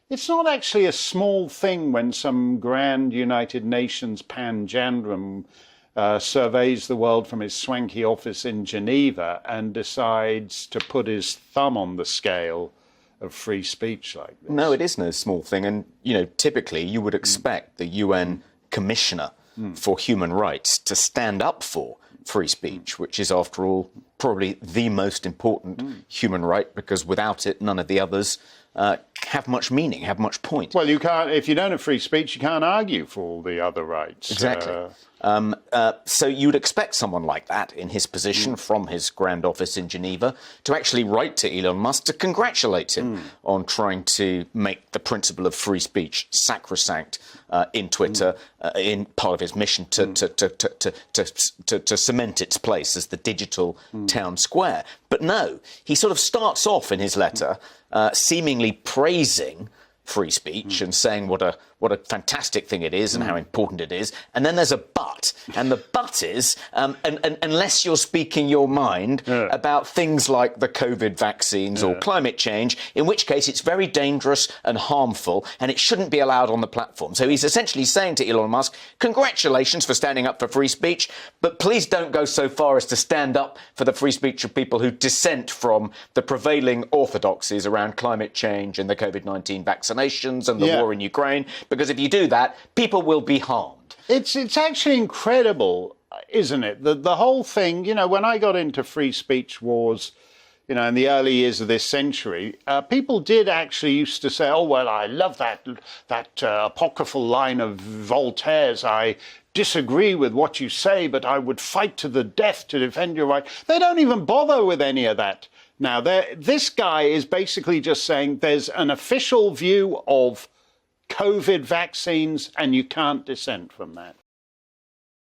It's not actually a small thing when some grand United Nations panjandrum surveys the world from his swanky office in Geneva and decides to put his thumb on the scale of free speech like this. No, it is no small thing. And, you know, typically you would expect the UN Commissioner for Human Rights to stand up for free speech, which is, after all, probably the most important human right, because without it, none of the others have much meaning, have much point. Well, you can't, if you don't have free speech, you can't argue for all the other rights. Exactly. So you'd expect someone like that in his position from his grand office in Geneva to actually write to Elon Musk to congratulate him on trying to make the principle of free speech sacrosanct in Twitter, in part of his mission to cement its place as the digital town square. But no, he sort of starts off in his letter seemingly praising free speech and saying what a fantastic thing it is and how important it is. And then there's a but. And the but is, unless you're speaking your mind about things like the COVID vaccines or climate change, in which case it's very dangerous and harmful and it shouldn't be allowed on the platform. So he's essentially saying to Elon Musk, congratulations for standing up for free speech, but please don't go so far as to stand up for the free speech of people who dissent from the prevailing orthodoxies around climate change and the COVID-19 vaccinations and the war in Ukraine. Because if you do that, people will be harmed. It's actually incredible, isn't it? The whole thing, you know, when I got into free speech wars, you know, in the early years of this century, people did actually used to say, oh, well, I love that apocryphal line of Voltaire's, I disagree with what you say, but I would fight to the death to defend your right. They don't even bother with any of that now. This guy is basically just saying there's an official view of COVID vaccines, and you can't dissent from that.